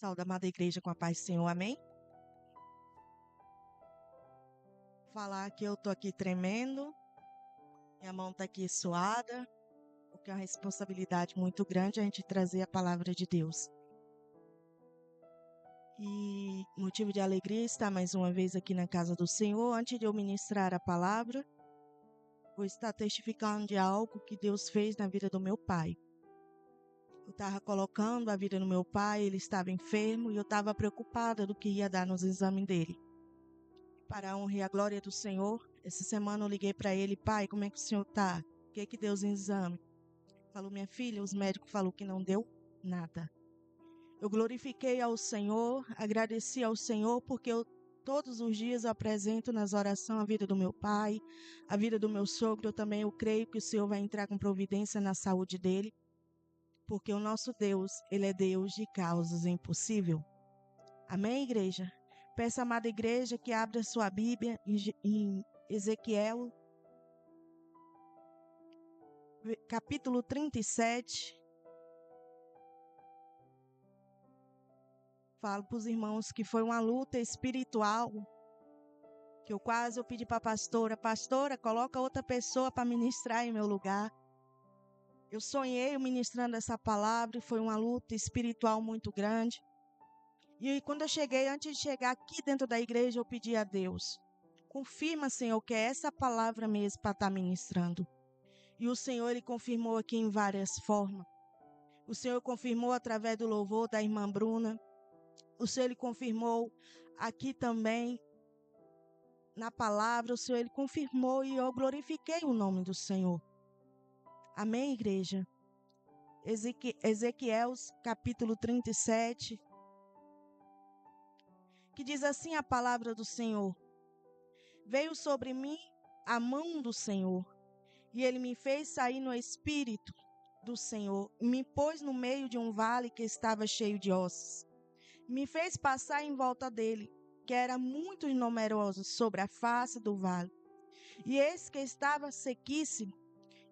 Saúde, amada igreja, com a paz do Senhor, amém? Falar que eu tô aqui tremendo, minha mão tá aqui suada, porque é uma responsabilidade muito grande a gente trazer a palavra de Deus. E motivo de alegria estar mais uma vez aqui na casa do Senhor. Antes de eu ministrar a palavra, vou estar testificando de algo que Deus fez na vida do meu pai. Eu estava colocando a vida do meu pai, ele estava enfermo e eu estava preocupada do que ia dar nos exames dele. Para a honra e a glória do Senhor, essa semana eu liguei para ele: pai, como é que o senhor está? O que deu os exames? Falou: minha filha, os médicos falaram que não deu nada. Eu glorifiquei ao Senhor, agradeci ao Senhor, porque todos os dias eu apresento nas orações a vida do meu pai, a vida do meu sogro. Eu também creio que o Senhor vai entrar com providência na saúde dele, porque o nosso Deus, ele é Deus de causas impossíveis. Amém, igreja? Peço, amada igreja, que abra sua Bíblia em Ezequiel, capítulo 37. Falo para os irmãos que foi uma luta espiritual, que eu pedi para a pastora, coloca outra pessoa para ministrar em meu lugar. Eu sonhei ministrando essa palavra e foi uma luta espiritual muito grande. E quando eu cheguei, antes de chegar aqui dentro da igreja, eu pedi a Deus: confirma, Senhor, que é essa palavra mesmo para estar ministrando. E o Senhor, ele confirmou aqui em várias formas. O Senhor confirmou através do louvor da irmã Bruna. O Senhor, ele confirmou aqui também na palavra. O Senhor, ele confirmou e eu glorifiquei o nome do Senhor. Amém, igreja? Ezequiel, capítulo 37, que diz assim a palavra do Senhor: veio sobre mim a mão do Senhor, e ele me fez sair no espírito do Senhor, e me pôs no meio de um vale que estava cheio de ossos. Me fez passar em volta dele, que era muito numeroso sobre a face do vale. E eis que estava sequíssimo.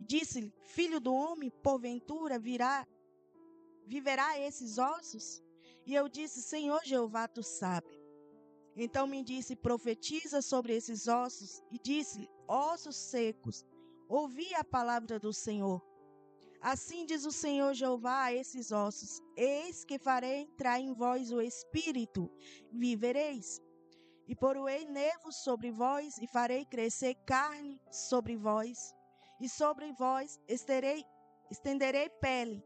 Disse-lhe: filho do homem, porventura viverá esses ossos? E eu disse: Senhor Jeová, tu sabes. Então me disse: profetiza sobre esses ossos. E disse-lhe: ossos secos, ouvi a palavra do Senhor. Assim diz o Senhor Jeová a esses ossos: eis que farei entrar em vós o espírito, vivereis. E poroei nervos sobre vós, e farei crescer carne sobre vós, e sobre vós estenderei pele.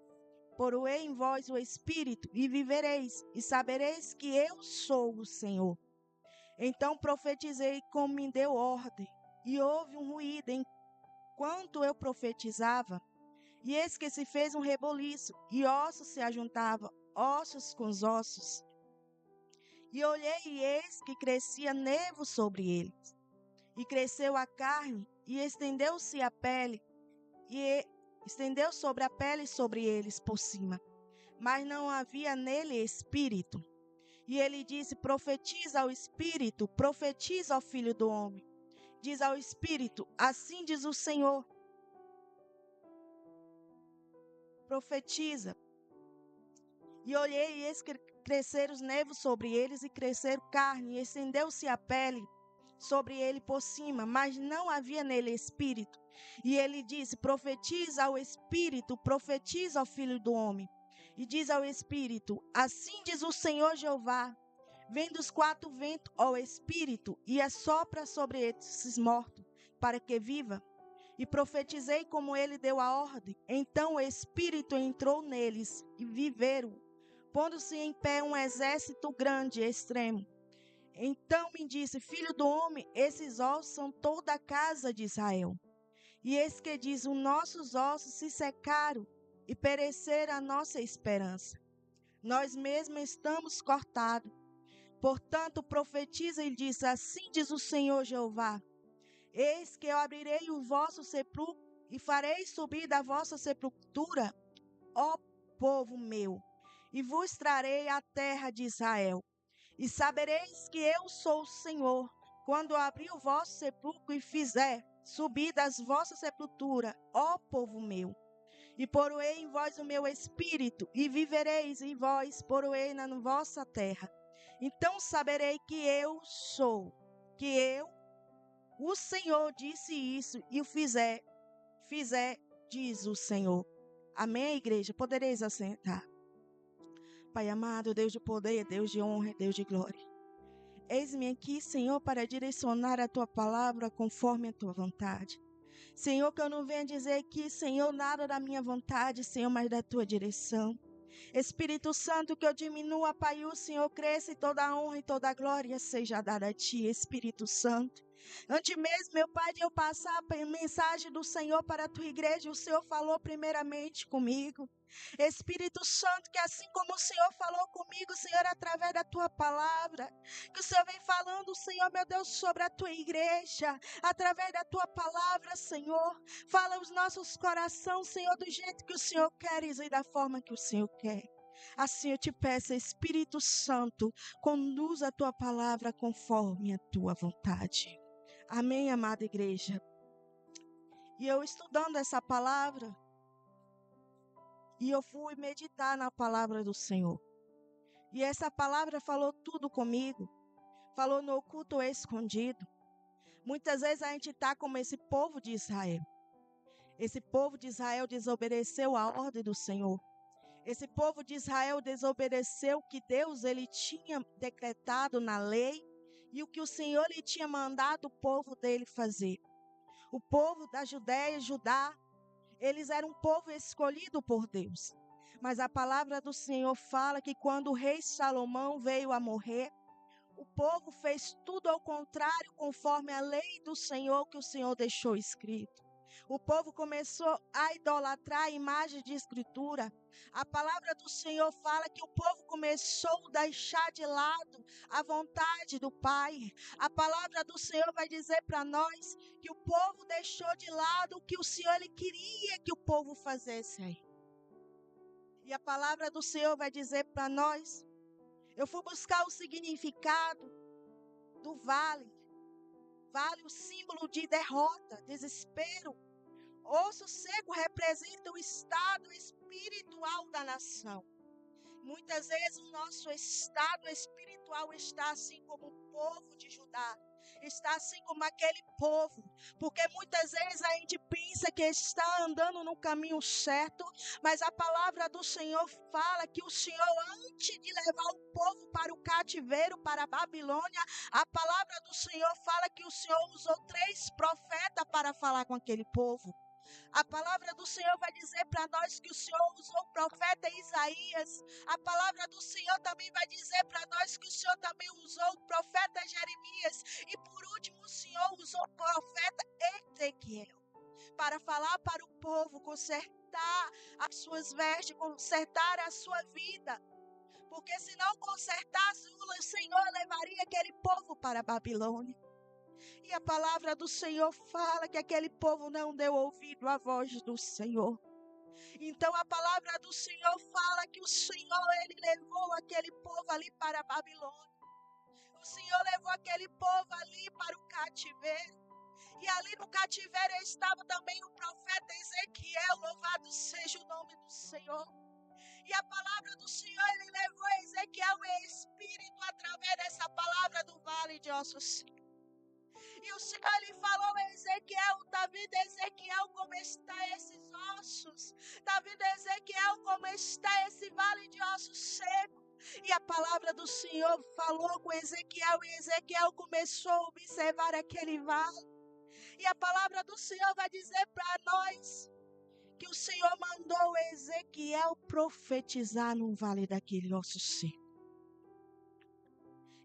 Poroei em vós o espírito, e vivereis, e sabereis que eu sou o Senhor. Então profetizei como me deu ordem, e houve um ruído enquanto eu profetizava, e eis que se fez um reboliço, e ossos se ajuntavam, ossos com os ossos. E olhei, e eis que crescia nervo sobre eles, e cresceu a carne, e estendeu-se a pele, e estendeu sobre a pele sobre eles por cima, mas não havia nele espírito. E ele disse: profetiza ao espírito, profetiza ao filho do homem. Diz ao espírito: assim diz o Senhor. Profetiza. E olhei, e eis que cresceram os nervos sobre eles, e cresceram carne, e estendeu-se a pele sobre ele por cima, mas não havia nele espírito. E ele disse: profetiza ao espírito, profetiza ao filho do homem. E diz ao espírito: assim diz o Senhor Jeová: vem dos quatro ventos, ó espírito, e assopra sobre esses mortos, para que viva. E profetizei como ele deu a ordem. Então o espírito entrou neles, e viveram, pondo-se em pé um exército grande e extremo. Então me disse: filho do homem, esses ossos são toda a casa de Israel. E eis que diz: os nossos ossos se secaram, e pereceram a nossa esperança. Nós mesmos estamos cortados. Portanto, profetiza e diz: assim diz o Senhor Jeová: eis que eu abrirei o vosso sepulcro, e farei subir da vossa sepultura, ó povo meu, e vos trarei a terra de Israel. E sabereis que eu sou o Senhor, quando abrir o vosso sepulcro e fizer subir das vossas sepulturas, ó povo meu. E poroei em vós o meu espírito, e vivereis em vós, poroei na vossa terra. Então saberei que eu sou, que eu, o Senhor, disse isso, e o fizer, diz o Senhor. Amém, igreja? Podereis assentar. Pai amado, Deus de poder, Deus de honra, Deus de glória. Eis-me aqui, Senhor, para direcionar a tua palavra conforme a tua vontade. Senhor, que eu não venha dizer aqui, Senhor, nada da minha vontade, Senhor, mas da tua direção. Espírito Santo, que eu diminua, Pai, o Senhor cresça e toda a honra e toda a glória seja dada a Ti, Espírito Santo. Antes mesmo, meu Pai, de eu passar a mensagem do Senhor para a Tua igreja, o Senhor falou primeiramente comigo. Espírito Santo, que assim como o Senhor falou comigo, Senhor, através da Tua palavra, que o Senhor vem falando, Senhor, meu Deus, sobre a Tua igreja, através da Tua palavra, Senhor, fala os nossos corações, Senhor, do jeito que o Senhor quer e da forma que o Senhor quer. Assim eu te peço, Espírito Santo, conduza a Tua palavra conforme a Tua vontade. Amém, amada igreja? E eu estudando essa palavra, e eu fui meditar na palavra do Senhor. E essa palavra falou tudo comigo. Falou no oculto escondido. Muitas vezes a gente está como esse povo de Israel. Esse povo de Israel desobedeceu a ordem do Senhor. Esse povo de Israel desobedeceu o que Deus ele tinha decretado na lei e o que o Senhor lhe tinha mandado o povo dele fazer. O povo da Judéia, Judá, eles eram um povo escolhido por Deus. Mas a palavra do Senhor fala que quando o rei Salomão veio a morrer, o povo fez tudo ao contrário, conforme a lei do Senhor que o Senhor deixou escrito. O povo começou a idolatrar a imagem de escritura. A palavra do Senhor fala que o povo começou a deixar de lado a vontade do Pai. A palavra do Senhor vai dizer para nós que o povo deixou de lado o que o Senhor ele queria que o povo fizesse aí. E a palavra do Senhor vai dizer para nós, eu fui buscar o significado do vale. Vale, o símbolo de derrota, desespero. Osso seco representa o estado espiritual da nação. Muitas vezes o nosso estado espiritual está assim como o povo de Judá. Está assim como aquele povo, porque muitas vezes a gente pensa que está andando no caminho certo, mas a palavra do Senhor fala que o Senhor, antes de levar o povo para o cativeiro, para a Babilônia, a palavra do Senhor fala que o Senhor usou 3 profetas para falar com aquele povo. A palavra do Senhor vai dizer para nós que o Senhor usou o profeta Isaías. A palavra do Senhor também vai dizer para nós que o Senhor também usou o profeta Jeremias. E por último, o Senhor usou o profeta Ezequiel para falar para o povo, consertar as suas vestes, consertar a sua vida. Porque se não consertasse, o Senhor levaria aquele povo para a Babilônia. E a palavra do Senhor fala que aquele povo não deu ouvido à voz do Senhor. Então a palavra do Senhor fala que o Senhor, ele levou aquele povo ali para a Babilônia. O Senhor levou aquele povo ali para o cativeiro. E ali no cativeiro estava também o profeta Ezequiel, louvado seja o nome do Senhor. E a palavra do Senhor, ele levou Ezequiel em espírito através dessa palavra do vale de ossos secos. E o Senhor ele falou a Ezequiel, está vendo Ezequiel como está esses ossos? Está vendo Ezequiel como está esse vale de ossos secos? E a palavra do Senhor falou com Ezequiel e Ezequiel começou a observar aquele vale. E a palavra do Senhor vai dizer para nós que o Senhor mandou Ezequiel profetizar no vale daquele osso seco.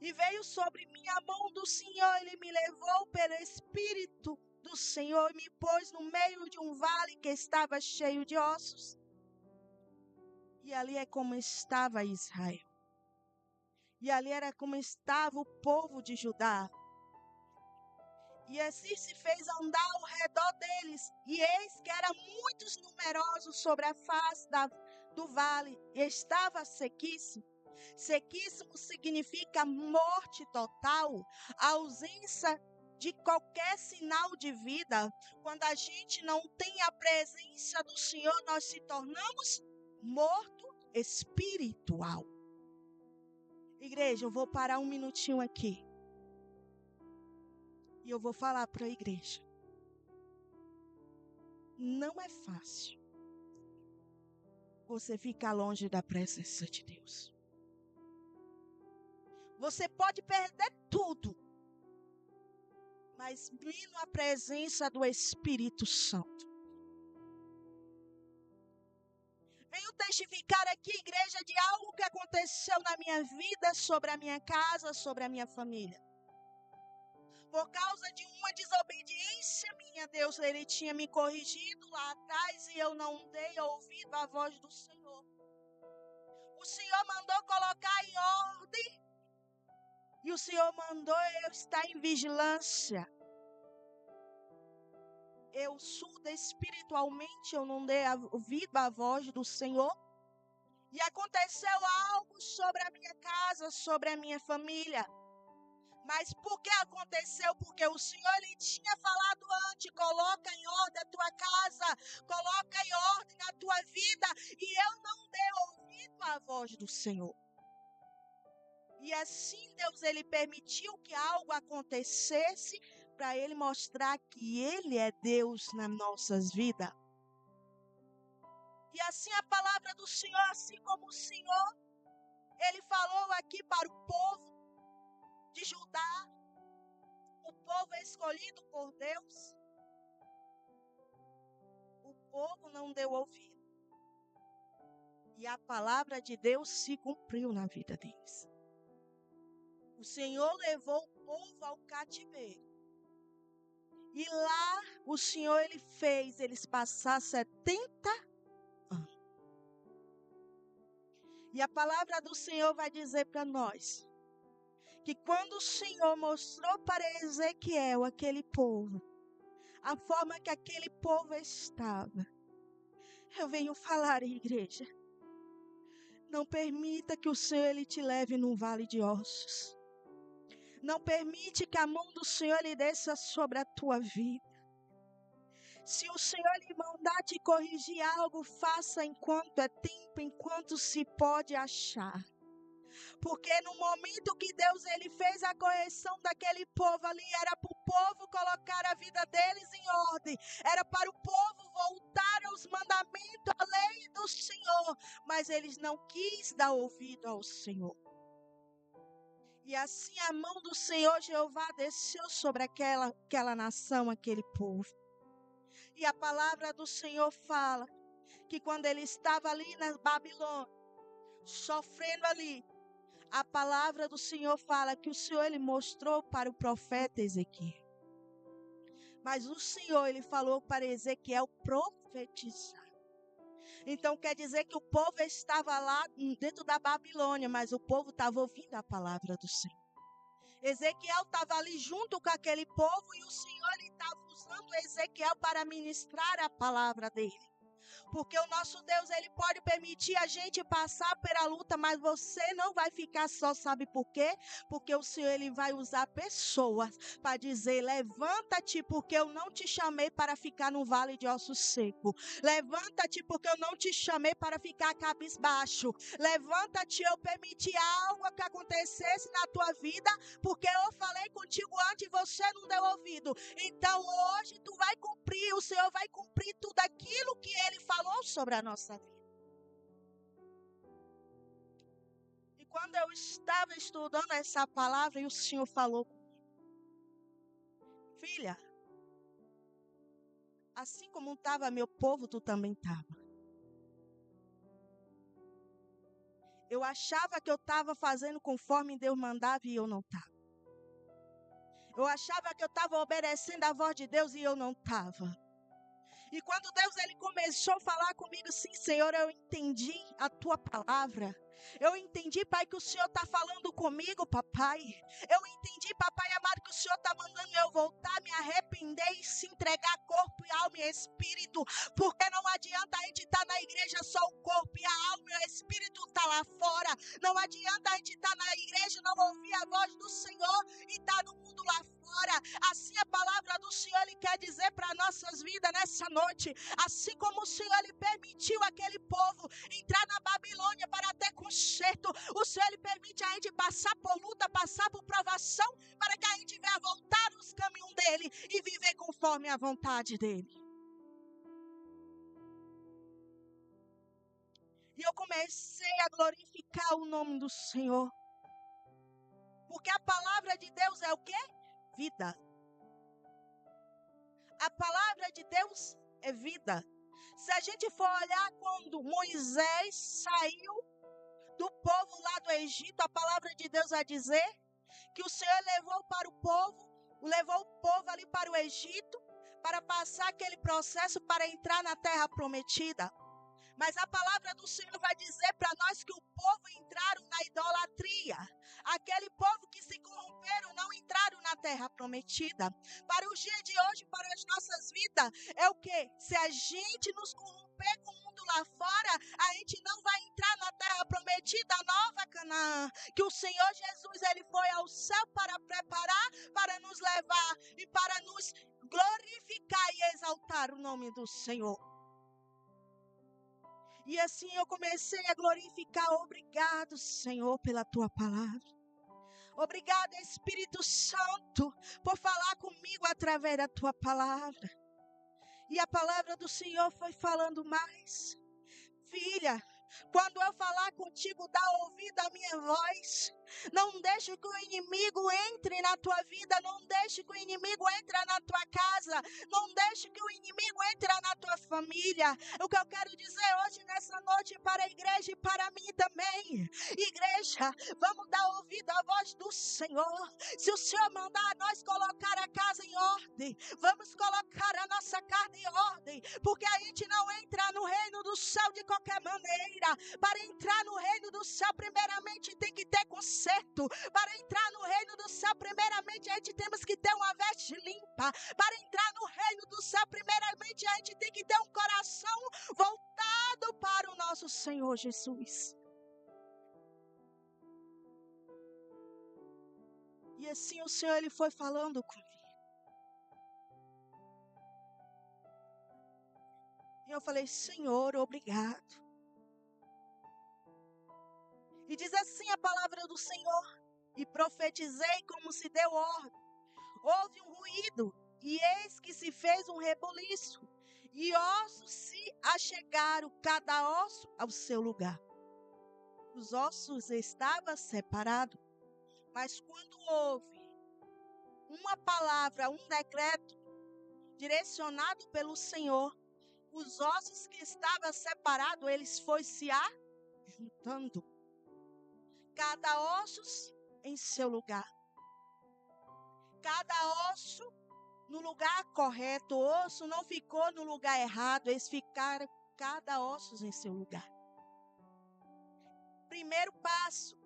E veio sobre mim a mão do Senhor, ele me levou pelo Espírito do Senhor e me pôs no meio de um vale que estava cheio de ossos. E ali é como estava Israel. E ali era como estava o povo de Judá. E assim se fez andar ao redor deles. E eis que eram muitos numerosos sobre a face do vale. E estava sequíssimo. Sequíssimo significa morte total, ausência de qualquer sinal de vida, quando a gente não tem a presença do Senhor, nós se tornamos morto espiritual. Igreja, eu vou parar um minutinho aqui. E eu vou falar para a igreja. Não é fácil você ficar longe da presença de Deus. Você pode perder tudo, mas vindo a presença do Espírito Santo. Venho testificar aqui, igreja, de algo que aconteceu na minha vida, sobre a minha casa, sobre a minha família. Por causa de uma desobediência minha, Deus, Ele tinha me corrigido lá atrás e eu não dei ouvido à voz do Senhor. O Senhor mandou colocar em ordem e o Senhor mandou eu estar em vigilância. Eu surda espiritualmente, eu não dei ouvido à voz do Senhor. E aconteceu algo sobre a minha casa, sobre a minha família. Mas por que aconteceu? Porque o Senhor lhe tinha falado antes, coloca em ordem a tua casa, coloca em ordem a tua vida, e eu não dei ouvido à voz do Senhor. E assim Deus, Ele permitiu que algo acontecesse, para Ele mostrar que Ele é Deus nas nossas vidas. E assim a palavra do Senhor, assim como o Senhor, Ele falou aqui para o povo de Judá, o povo é escolhido por Deus. O povo não deu ouvido. E a palavra de Deus se cumpriu na vida deles. O Senhor levou o povo ao cativeiro. E lá o Senhor, Ele fez eles passar 70 anos. E a palavra do Senhor vai dizer para nós que quando o Senhor mostrou para Ezequiel aquele povo, a forma que aquele povo estava, eu venho falar, igreja, não permita que o Senhor Ele te leve num vale de ossos. Não permite que a mão do Senhor lhe desça sobre a tua vida. Se o Senhor lhe mandar te corrigir algo, faça enquanto é tempo, enquanto se pode achar. Porque no momento que Deus ele fez a correção daquele povo ali, era para o povo colocar a vida deles em ordem. Era para o povo voltar aos mandamentos, à lei do Senhor. Mas eles não quis dar ouvido ao Senhor. E assim a mão do Senhor Jeová desceu sobre aquela nação, aquele povo. E a palavra do Senhor fala que quando ele estava ali na Babilônia, sofrendo ali, a palavra do Senhor fala que o Senhor ele mostrou para o profeta Ezequiel. Mas o Senhor ele falou para Ezequiel profetizar. Então quer dizer que o povo estava lá dentro da Babilônia, mas o povo estava ouvindo a palavra do Senhor. Ezequiel estava ali junto com aquele povo e o Senhor estava usando Ezequiel para ministrar a palavra dele. Porque o nosso Deus, Ele pode permitir a gente passar pela luta, mas você não vai ficar só, sabe por quê? Porque o Senhor, Ele vai usar pessoas para dizer, levanta-te, porque eu não te chamei para ficar no vale de ossos secos. Levanta-te, porque eu não te chamei para ficar cabisbaixo. Levanta-te, eu permiti algo que acontecesse na tua vida, porque eu falei contigo antes e você não deu ouvido. Então hoje tu vai cumprir, o Senhor vai cumprir tudo aquilo que Ele falou sobre a nossa vida. E quando eu estava estudando essa palavra, e o Senhor falou comigo, filha, assim como estava meu povo, tu também estava. Eu achava que eu estava fazendo conforme Deus mandava e eu não estava. Eu achava que eu estava obedecendo a voz de Deus e eu não estava. E quando Deus ele começou a falar comigo, sim, Senhor, eu entendi a tua palavra. Eu entendi, Pai, que o Senhor está falando comigo, papai. Eu entendi, papai amado, que o Senhor está mandando eu voltar, me arrepender e se entregar corpo e alma e espírito. Porque não adianta a gente estar na igreja só o corpo e a alma e o espírito está lá fora. Não adianta a gente estar na igreja e não ouvir a voz do Senhor e estar no mundo lá fora. fora. Assim a palavra do Senhor Ele quer dizer para nossas vidas nessa noite. Assim como o Senhor Ele permitiu aquele povo entrar na Babilônia para ter conserto, o Senhor Ele permite a gente passar por luta, passar por provação, para que a gente venha voltar nos caminhos dele e viver conforme a vontade dele. E eu comecei a glorificar o nome do Senhor. Porque a palavra de Deus é o quê? Vida. A palavra de Deus é vida. Se a gente for olhar quando Moisés saiu do povo lá do Egito, a palavra de Deus vai dizer que o Senhor levou o povo ali para o Egito, para passar aquele processo para entrar na terra prometida. Mas a palavra do Senhor vai dizer para nós que o povo entraram na idolatria. Aquele povo que se corromperam não entraram na terra prometida. Para os dias de hoje, para as nossas vidas, é o quê? Se a gente nos corromper com o mundo lá fora, a gente não vai entrar na terra prometida, a nova Canaã, que o Senhor Jesus ele foi ao céu para preparar, para nos levar e para nos glorificar e exaltar o nome do Senhor. E assim eu comecei a glorificar. Obrigado, Senhor, pela tua palavra. Obrigado, Espírito Santo, por falar comigo através da tua palavra. E a palavra do Senhor foi falando mais. Filha, quando eu falar contigo, dá ouvido à minha voz. Não deixe que o inimigo entre na tua vida. Não deixe que o inimigo entre na tua casa. Não deixe que o inimigo entre na tua família. O que eu quero dizer hoje, nessa noite, para a igreja e para mim também. Igreja, vamos dar ouvido à voz do Senhor. Se o Senhor mandar nós colocar a casa em ordem, vamos colocar a nossa carne em ordem. Porque a gente não entra no reino do céu de qualquer maneira. Para entrar no reino do céu, primeiramente tem que ter conserto. Para entrar no reino do céu, primeiramente a gente temos que ter uma veste limpa. Para entrar no reino do céu, primeiramente a gente tem que ter um coração voltado para o nosso Senhor Jesus. E assim o Senhor ele foi falando comigo. E eu falei, Senhor, obrigado. E diz assim a palavra do Senhor. E profetizei como se deu ordem. Houve um ruído, e eis que se fez um rebuliço. E ossos se achegaram, cada osso ao seu lugar. Os ossos estavam separados. Mas quando houve uma palavra, um decreto direcionado pelo Senhor, os ossos que estavam separados, eles foram se juntando. Cada osso em seu lugar. Cada osso no lugar correto. O osso não ficou no lugar errado. Eles ficaram cada osso em seu lugar. Primeiro passo,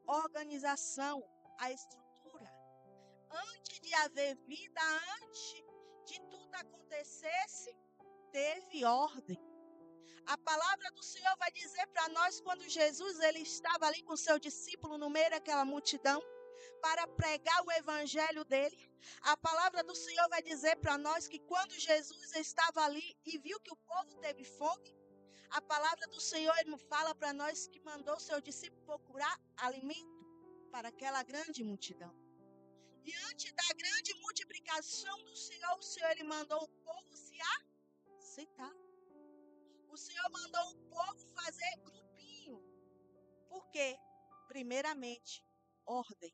organização, a estrutura. Antes de haver vida, antes de tudo acontecesse, teve ordem. A palavra do Senhor vai dizer para nós, quando Jesus ele estava ali com seu discípulo no meio daquela multidão, para pregar o evangelho dele. A palavra do Senhor vai dizer para nós que quando Jesus estava ali e viu que o povo teve fome, a palavra do Senhor ele fala para nós que mandou seu discípulo procurar alimento para aquela grande multidão. E antes da grande multiplicação do Senhor, o Senhor ele mandou o povo se aceitar. O Senhor mandou o povo fazer grupinho. Por quê? Primeiramente, ordem.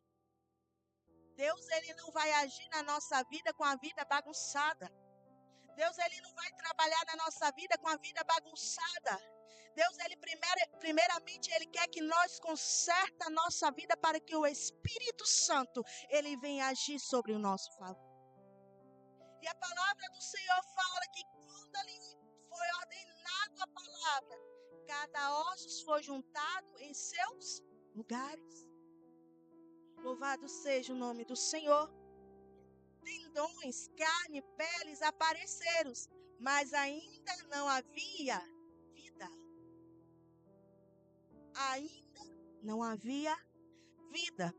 Deus ele não vai agir na nossa vida com a vida bagunçada. Deus ele não vai trabalhar na nossa vida com a vida bagunçada. Deus ele primeiramente ele quer que nós conserte a nossa vida para que o Espírito Santo ele venha agir sobre o nosso favor. E a palavra do Senhor fala que quando ali foi ordenado a palavra, cada osso foi juntado em seus lugares. Louvado seja o nome do Senhor. Tendões, carne, peles apareceram, mas ainda não havia vida. Ainda não havia vida.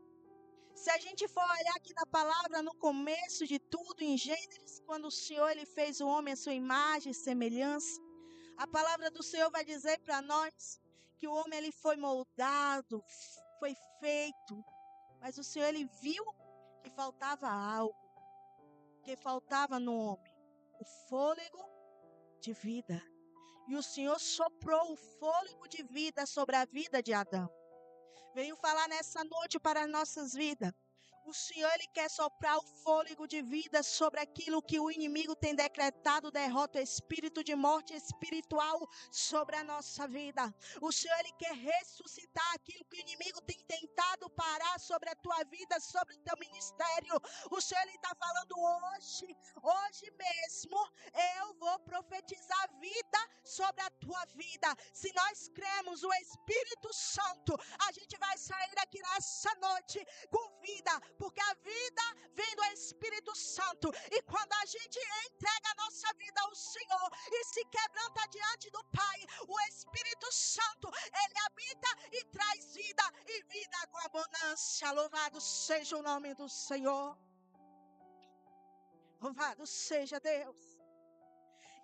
Se a gente for olhar aqui na palavra, no começo de tudo, em Gênesis, quando o Senhor ele fez o homem à sua imagem e semelhança, a palavra do Senhor vai dizer para nós que o homem ele foi moldado, foi feito, mas o Senhor ele viu que faltava algo, que faltava no homem, o fôlego de vida. E o Senhor soprou o fôlego de vida sobre a vida de Adão. Venho falar nessa noite para as nossas vidas. O Senhor ele quer soprar o fôlego de vida sobre aquilo que o inimigo tem decretado, derrota, espírito de morte espiritual sobre a nossa vida. O Senhor ele quer ressuscitar aquilo que o inimigo tem tentado parar sobre a tua vida, sobre o teu ministério. O Senhor ele está falando hoje mesmo, eu vou profetizar vida sobre a tua vida. Se nós cremos o Espírito Santo, a gente vai sair aqui nessa noite com vida, porque a vida vem do Espírito Santo. E quando a gente entrega a nossa vida ao Senhor e se quebranta diante do Pai, o Espírito Santo, ele habita e traz vida, e vida com abundância. Louvado seja o nome do Senhor. Louvado seja Deus.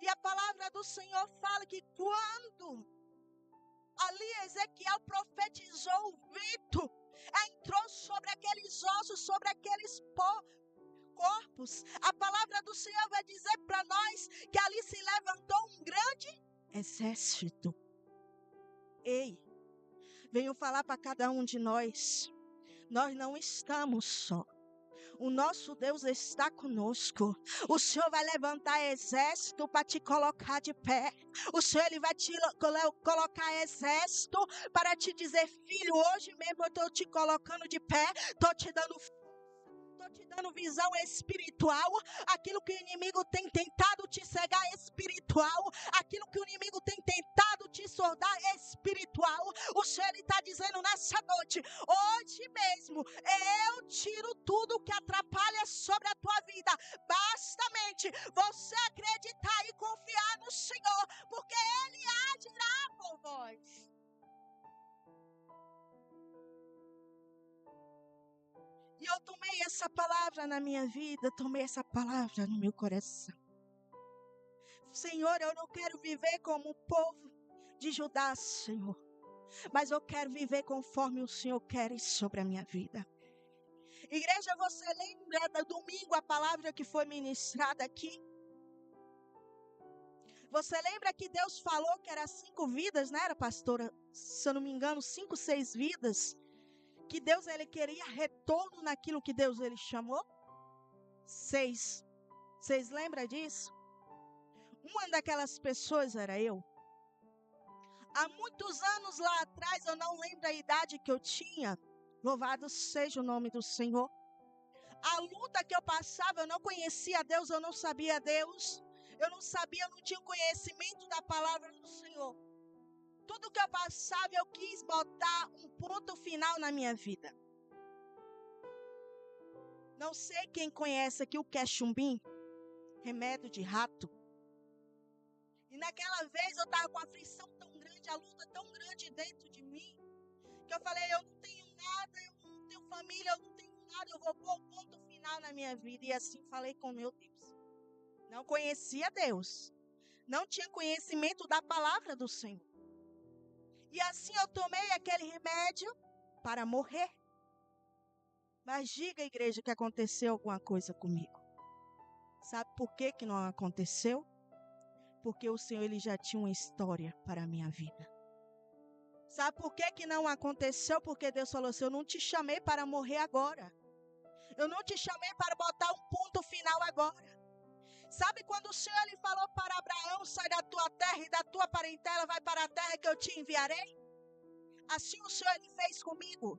E a palavra do Senhor fala que quando ali Ezequiel profetizou, o vento entrou sobre aqueles ossos, sobre aqueles corpos. A palavra do Senhor vai dizer para nós que ali se levantou um grande exército. Ei, venho falar para cada um de nós não estamos só. O nosso Deus está conosco. O Senhor vai levantar exército para te colocar de pé. O Senhor ele vai te colocar exército para te dizer: filho, hoje mesmo eu estou te colocando de pé. Estou te dando visão espiritual. Aquilo que o inimigo tem tentado te cegar espiritual, aquilo que o inimigo tem tentado te sordar espiritual, o Senhor está dizendo nessa noite: hoje mesmo eu tiro tudo que atrapalha sobre a tua vida. Bastamente você acreditar e confiar no Senhor, porque Ele agirá por vós. E eu tomei essa palavra na minha vida, tomei essa palavra no meu coração. Senhor, eu não quero viver como o povo de Judá, Senhor, mas eu quero viver conforme o Senhor quer sobre a minha vida. Igreja, você lembra do domingo a palavra que foi ministrada aqui? Você lembra que Deus falou que era 5 vidas, né? Era, pastora, se eu não me engano, 5, 6 vidas. Que Deus ele queria retorno naquilo que Deus ele chamou? 6. Vocês lembram disso? Uma daquelas pessoas era eu. Há muitos anos lá atrás, eu não lembro a idade que eu tinha. Louvado seja o nome do Senhor. A luta que eu passava, eu não conhecia Deus, eu não sabia Deus. Eu não sabia, eu não tinha conhecimento da palavra do Senhor. Tudo que eu passava, eu quis botar um ponto final na minha vida. Não sei quem conhece aqui o quechumbim, remédio de rato. E naquela vez eu estava com a aflição tão grande, a luta tão grande dentro de mim, que eu falei: eu não tenho nada, eu não tenho família, eu não tenho nada, eu vou pôr um ponto final na minha vida. E assim falei com meu Deus. Não conhecia Deus, não tinha conhecimento da palavra do Senhor. E assim eu tomei aquele remédio para morrer. Mas diga, igreja, que aconteceu alguma coisa comigo. Sabe por que não aconteceu? Porque o Senhor ele já tinha uma história para a minha vida. Sabe por que não aconteceu? Porque Deus falou assim: eu não te chamei para morrer agora. Eu não te chamei para botar um ponto final agora. Sabe quando o Senhor ele falou para Abraão: sai da tua terra e da tua parentela, vai para a terra que eu te enviarei? Assim o Senhor ele fez comigo.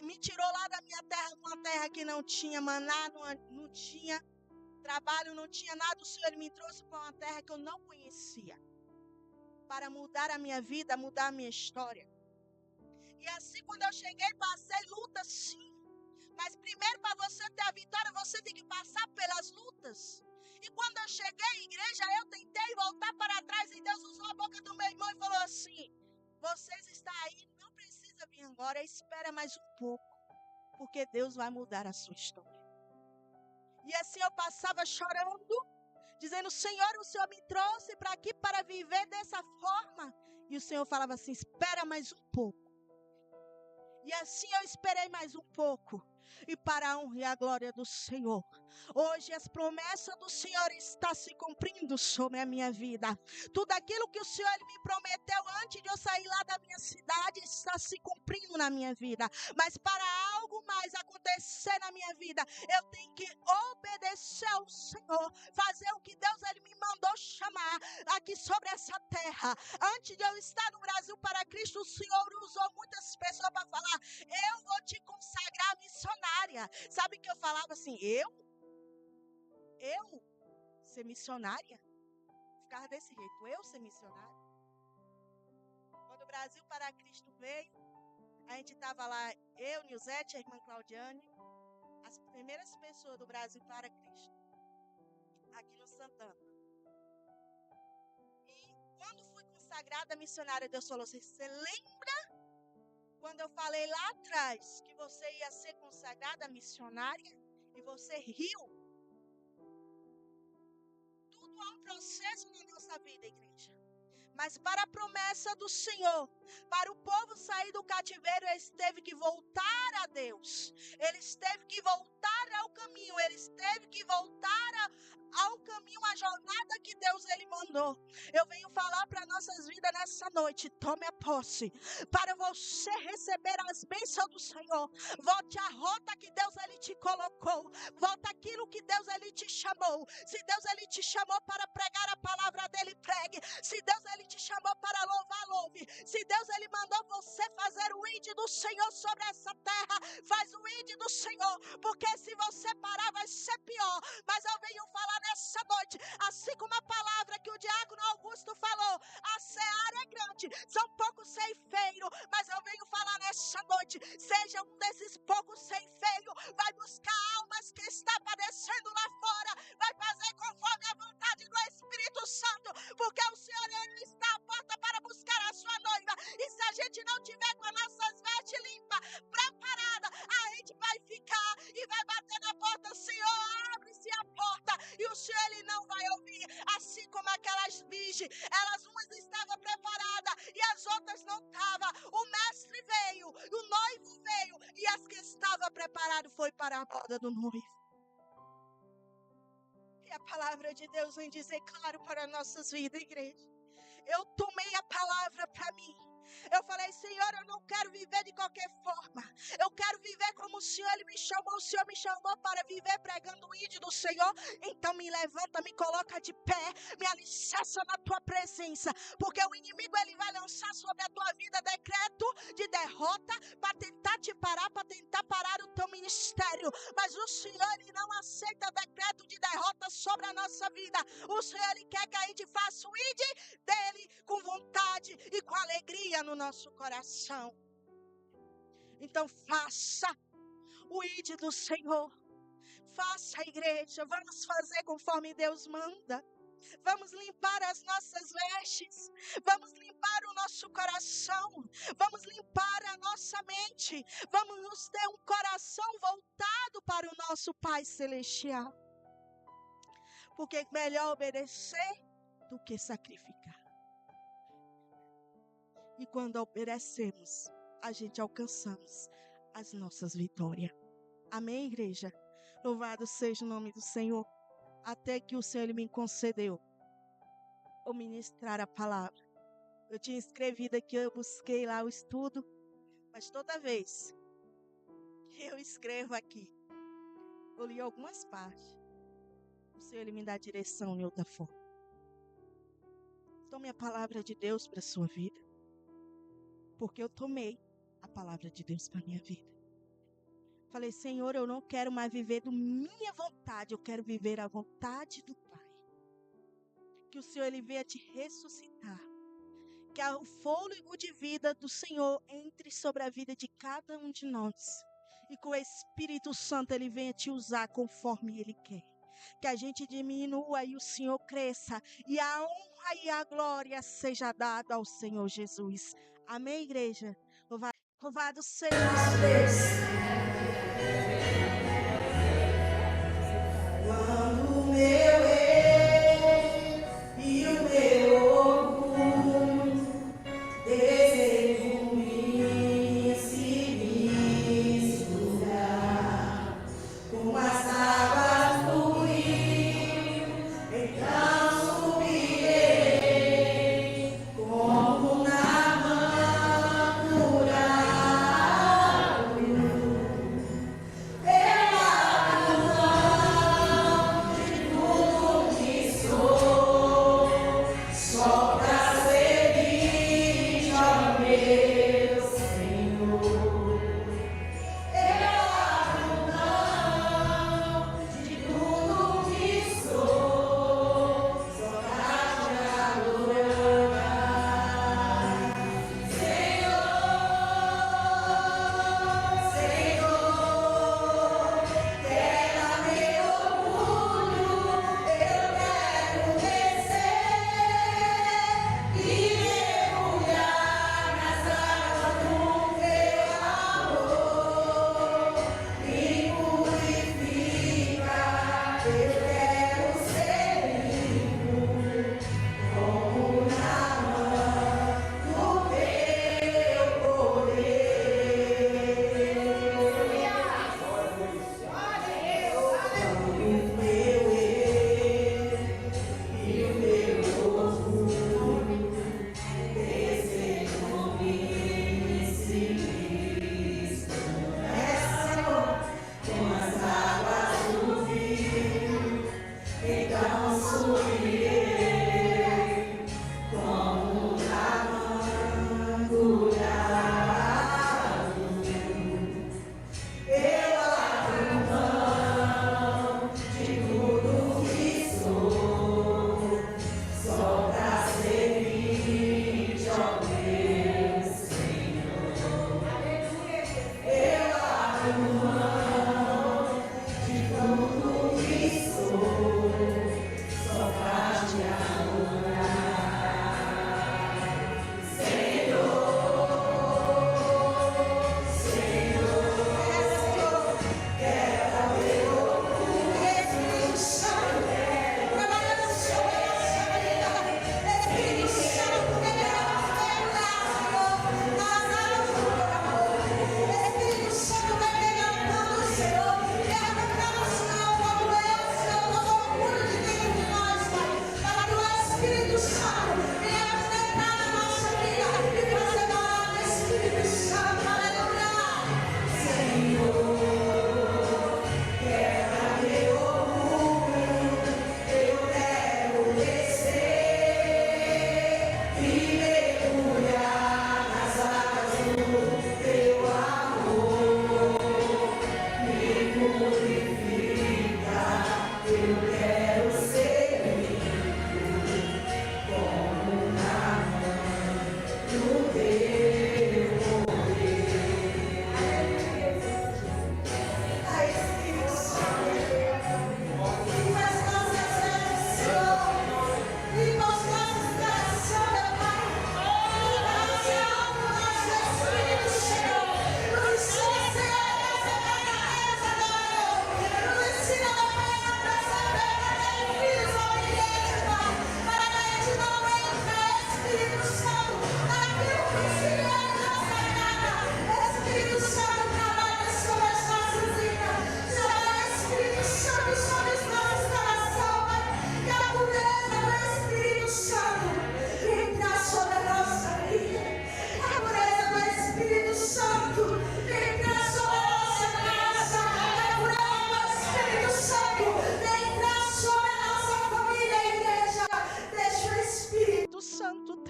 Me tirou lá da minha terra, uma terra que não tinha maná, não tinha trabalho, não tinha nada. O Senhor me trouxe para uma terra que eu não conhecia, para mudar a minha vida, mudar a minha história. E assim quando eu cheguei, passei lutas sim. Mas primeiro, para você ter a vitória, você tem que passar pelas lutas. E quando eu cheguei, igreja, eu tentei voltar para trás e Deus usou a boca do meu irmão e falou assim: vocês estão aí, não precisa vir agora, espera mais um pouco. porque Deus vai mudar a sua história. E assim eu passava chorando, dizendo: Senhor, o Senhor me trouxe para aqui para viver dessa forma. E o Senhor falava assim: espera mais um pouco. E assim eu esperei mais um pouco. E para a honra e a glória do Senhor, hoje as promessas do Senhor estão se cumprindo sobre a minha vida. Tudo aquilo que o Senhor me prometeu antes de eu sair lá da minha cidade está se cumprindo na minha vida. Mas para algo mais acontecer na minha vida, eu tenho que obedecer ao Senhor, fazer o que Deus ele me mandou chamar aqui sobre essa terra. Antes de eu estar no Brasil para Cristo, o Senhor usou muitas pessoas para falar: eu vou te consagrar missionária. Sabe que eu falava assim: eu ser missionária? Ficava desse jeito, eu ser missionária. Quando o Brasil para Cristo veio, a gente estava lá, eu, Nilzete, a irmã Claudiane, as primeiras pessoas do Brasil para Cristo, aqui no Santana. E quando fui consagrada missionária, Deus falou assim: você lembra quando eu falei lá atrás que você ia ser consagrada missionária e você riu? Tudo há um processo na nossa vida, igreja. Mas para a promessa do Senhor, para o povo sair do cativeiro, eles teve que voltar a Deus. Eles teve que voltar ao caminho. Eles teve que voltar ao caminho, a jornada que Deus ele mandou. Eu venho falar para nossas vidas nessa noite: tome a posse para você receber as bênçãos do Senhor. Volte a rota que Deus ele te colocou. Volta aquilo que Deus ele te chamou. Se Deus ele te chamou para pregar a palavra dele, pregue. Se Deus ele te chamou para louvar, louve. Se Deus ele mandou você fazer o ID do Senhor sobre essa terra, faz o ID do Senhor, porque se você parar vai ser pior. Mas eu venho falar nessa noite, assim como a palavra que o diácono Augusto falou: a seara é grande, são poucos ceifeiros, mas eu venho falar nessa noite: seja um desses poucos ceifeiros, vai buscar almas que está padecendo lá fora, vai fazer conforme a vontade do Espírito Santo, porque o Senhor ele está à porta para buscar a sua noiva. E se a gente não tiver com as nossas vestes limpas, preparada, a gente vai ficar e vai bater na porta: Senhor, abre-se a porta. E o Senhor ele não vai ouvir. Assim como aquelas virgens, elas umas estavam preparadas e as outras não estavam. O mestre veio, o noivo veio, e as que estavam preparadas foi para a boda do noivo. E a palavra de Deus vem dizer claro para nossas vidas, igreja. Eu tomei a palavra para mim. Eu falei: Senhor, eu não quero viver de qualquer forma. Eu quero viver como o Senhor ele me chamou. O Senhor me chamou para viver pregando o ID do Senhor. Então me levanta, me coloca de pé, me alicerça na tua presença. Porque o inimigo ele vai lançar sobre a tua vida decreto de derrota para tentar te parar, para tentar parar o teu ministério. Mas o Senhor ele não aceita decreto de derrota sobre a nossa vida. O Senhor ele quer que a gente faça o ID dele com vontade e com alegria no nosso coração. Então faça o ID do Senhor. Faça a igreja. Vamos fazer conforme Deus manda. Vamos limpar as nossas vestes. Vamos limpar o nosso coração. Vamos limpar a nossa mente. Vamos ter um coração voltado para o nosso Pai Celestial. Porque é melhor obedecer do que sacrificar. E quando obedecemos, a gente alcançamos as nossas vitórias. Amém, igreja? Louvado seja o nome do Senhor. Até que o Senhor ele me concedeu o ministrar a palavra. Eu tinha escrevido aqui, eu busquei lá o estudo, mas toda vez que eu escrevo aqui, eu li algumas partes, o Senhor ele me dá direção em outra forma. Tome a palavra de Deus para a sua vida. Porque eu tomei a palavra de Deus para a minha vida. Falei: Senhor, eu não quero mais viver da minha vontade, eu quero viver a vontade do Pai. Que o Senhor ele venha te ressuscitar. Que o fôlego de vida do Senhor entre sobre a vida de cada um de nós. E que o Espírito Santo ele venha te usar conforme Ele quer. Que a gente diminua e o Senhor cresça. E a honra e a glória seja dada ao Senhor Jesus. Amém, igreja? Louvado seja Deus.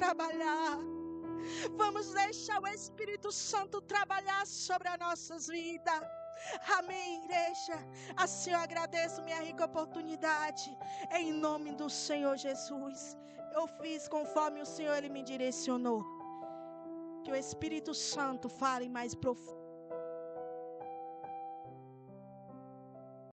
trabalhar. Vamos deixar o Espírito Santo trabalhar sobre as nossas vidas. Amém, igreja. Assim eu agradeço minha rica oportunidade. Em nome do Senhor Jesus. Eu fiz conforme o Senhor Ele me direcionou. Que o Espírito Santo fale mais profundo